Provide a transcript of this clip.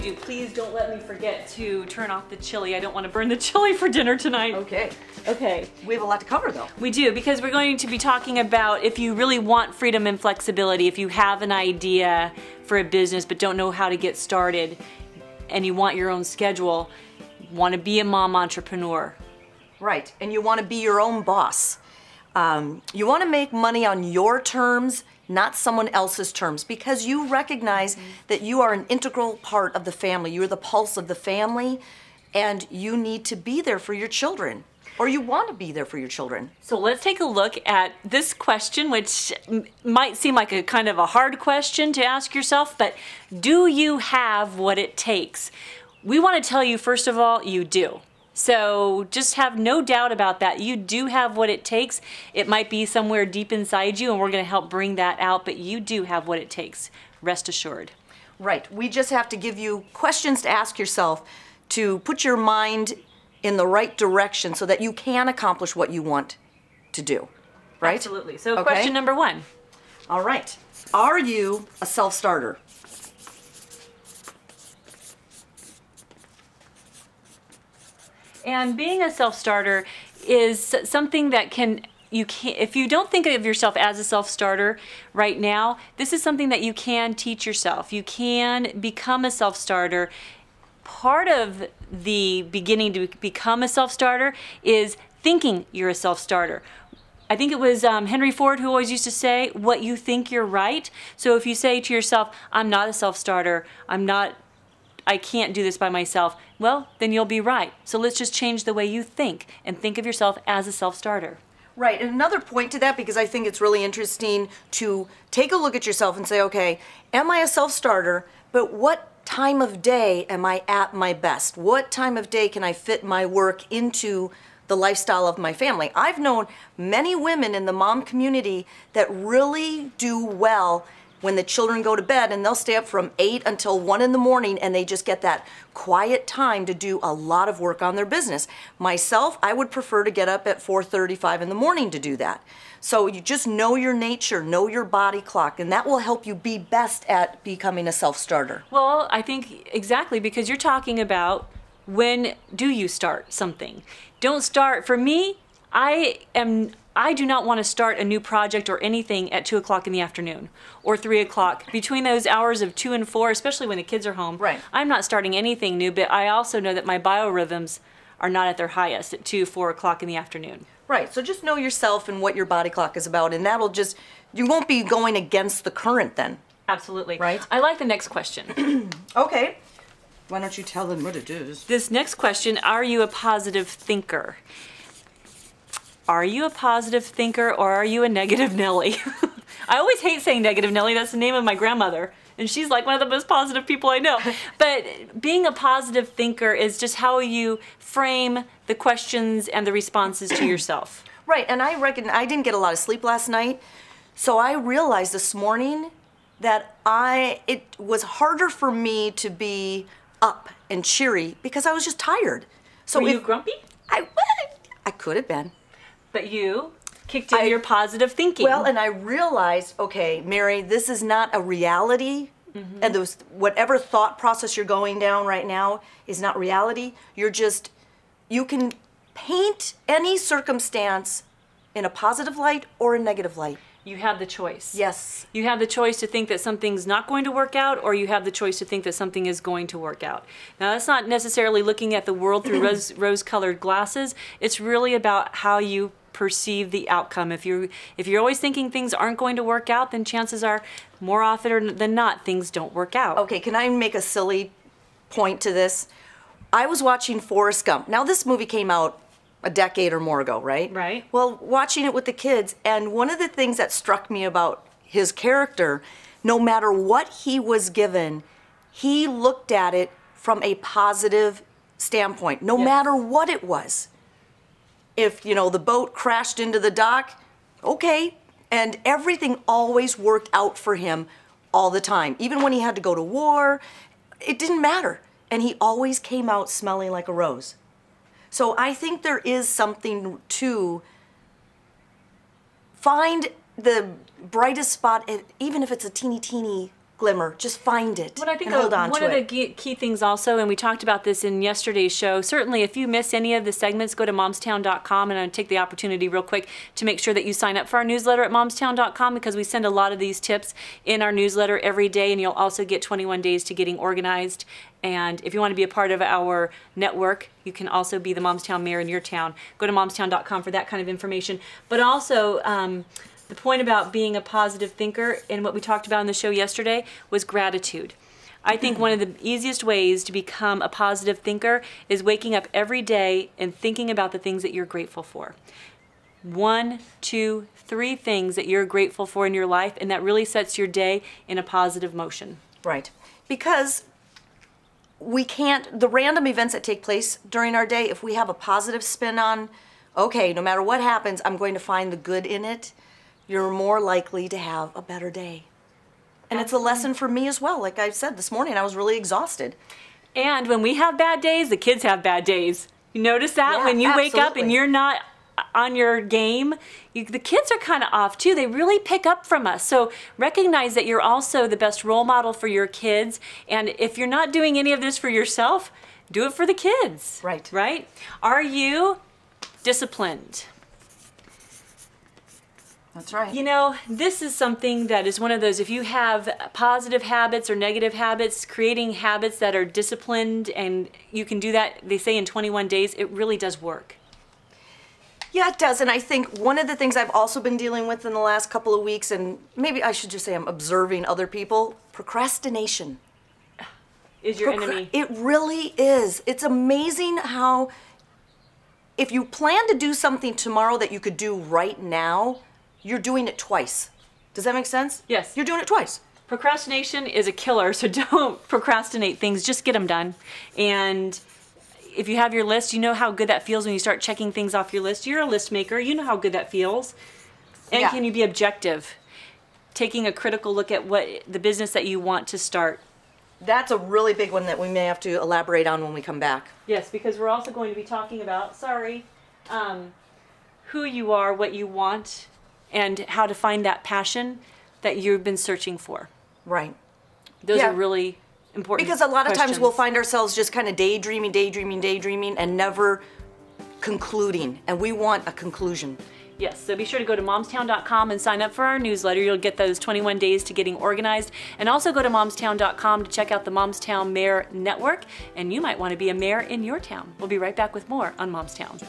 do. Please don't let me forget to turn off the chili. I don't want to burn the chili for dinner tonight. Okay. Okay. We have a lot to cover though. We do, because we're going to be talking about if you really want freedom and flexibility, if you have an idea for a business but don't know how to get started and you want your own schedule, want to be a mom entrepreneur. Right, and you want to be your own boss. You want to make money on your terms, not someone else's terms, because you recognize that you are an integral part of the family. You're the pulse of the family, and you need to be there for your children, or you want to be there for your children. So let's take a look at this question, which might seem like a kind of a hard question to ask yourself, but do you have what it takes? We want to tell you, first of all, you do. So just have no doubt about that. You do have what it takes. It might be somewhere deep inside you, and we're going to help bring that out, but you do have what it takes. Rest assured. Right. We just have to give you questions to ask yourself to put your mind in the right direction so that you can accomplish what you want to do. Right? Absolutely. So question number 1. All right. Are you a self-starter? And being a self-starter is something that if you don't think of yourself as a self-starter right now, this is something that you can teach yourself. You can become a self-starter. Part of the beginning to become a self-starter is thinking you're a self-starter. I think it was Henry Ford who always used to say, what you think, you're right. So if you say to yourself, I'm not a self-starter, I can't do this by myself, well, then you'll be right. So let's just change the way you think and think of yourself as a self-starter. Right, and another point to that, because I think it's really interesting to take a look at yourself and say, okay, am I a self-starter, but what time of day am I at my best? What time of day can I fit my work into the lifestyle of my family? I've known many women in the mom community that really do well when the children go to bed, and they'll stay up from 8 until 1 in the morning, and they just get that quiet time to do a lot of work on their business. Myself, I would prefer to get up at 4:35 in the morning to do that. So you just know your nature, know your body clock, and that will help you be best at becoming a self-starter. Well, I think exactly, because you're talking about when do you start something. Don't start. For me, I do not want to start a new project or anything at 2 o'clock in the afternoon or 3 o'clock. Between those hours of 2 and 4, especially when the kids are home, right. I'm not starting anything new, but I also know that my biorhythms are not at their highest at 2, 4 o'clock in the afternoon. Right, so just know yourself and what your body clock is about, and that'll just, you won't be going against the current then. Absolutely. Right? I like the next question. Okay. Why don't you tell them what it is? This next question, are you a positive thinker? Are you a positive thinker, or are you a negative Nelly? I always hate saying negative Nelly. That's the name of my grandmother, and she's like one of the most positive people I know. But being a positive thinker is just how you frame the questions and the responses to yourself. Right, and I reckon I didn't get a lot of sleep last night, so I realized this morning that it was harder for me to be up and cheery because I was just tired. So were you grumpy? I could have been. But you kicked in your positive thinking. Well, and I realized, okay, Mary, this is not a reality, and whatever thought process you're going down right now is not reality. You can paint any circumstance in a positive light or a negative light. You have the choice. Yes. You have the choice to think that something's not going to work out, or you have the choice to think that something is going to work out. Now, that's not necessarily looking at the world through rose-colored glasses. It's really about how you perceive the outcome. If you're always thinking things aren't going to work out, then chances are, more often than not, things don't work out. Okay, can I make a silly point to this? I was watching Forrest Gump. Now, this movie came out a decade or more ago, right? Right. Well, watching it with the kids, and one of the things that struck me about his character, no matter what he was given, he looked at it from a positive standpoint, no matter what it was. If, the boat crashed into the dock, okay, and everything always worked out for him all the time. Even when he had to go to war, it didn't matter. And he always came out smelling like a rose. So I think there is something to find the brightest spot, even if it's a teeny glimmer. Just find it But I think and hold on one to of it. the key things also, and we talked about this in yesterday's show, certainly if you miss any of the segments, go to Mar17, and I'll take the opportunity real quick to make sure that you sign up for our newsletter at Mar17, because we send a lot of these tips in our newsletter every day, and you'll also get 21 days to getting organized. And if you want to be a part of our network, you can also be the Momstown mayor in your town. Go to Mar17 for that kind of information. But also, the point about being a positive thinker and what we talked about in the show yesterday was gratitude. I think one of the easiest ways to become a positive thinker is waking up every day and thinking about the things that you're grateful for. 1, 2, 3 things that you're grateful for in your life, and that really sets your day in a positive motion. Right. Because we can't, the random events that take place during our day, if we have a positive spin on, okay, no matter what happens, I'm going to find the good in it, you're more likely to have a better day. And it's a lesson for me as well. Like I said, this morning I was really exhausted. And when we have bad days, the kids have bad days. You notice that? Yeah, when you wake up and absolutely. you're not on your game, the kids are kind of off too. They really pick up from us. So recognize that you're also the best role model for your kids. And if you're not doing any of this for yourself, do it for the kids. Right. Right? Are you disciplined? That's right. You know, this is something that is one of those, if you have positive habits or negative habits, creating habits that are disciplined, and you can do that, they say in 21 days, it really does work. Yeah, it does. And I think one of the things I've also been dealing with in the last couple of weeks, and maybe I should just say I'm observing other people, procrastination. Is your enemy. It really is. It's amazing how if you plan to do something tomorrow that you could do right now, you're doing it twice. Does that make sense? Yes. You're doing it twice. Procrastination is a killer, so don't procrastinate things. Just get them done. And if you have your list, you know how good that feels when you start checking things off your list. You're a list maker. You know how good that feels. And Yeah. can you be objective? Taking a critical look at what the business that you want to start. That's a really big one that we may have to elaborate on when we come back. Yes, because we're also going to be talking about, who you are, what you want, and how to find that passion that you've been searching for. Right. Those Yeah. are really important Because a lot of times questions. we'll find ourselves just kind of daydreaming, and never concluding. And we want a conclusion. Yes, so be sure to go to Momstown and sign up for our newsletter. You'll get those 21 days to getting organized. And also go to Momstown to check out the Momstown Mayor Network. And you might want to be a mayor in your town. We'll be right back with more on Momstown.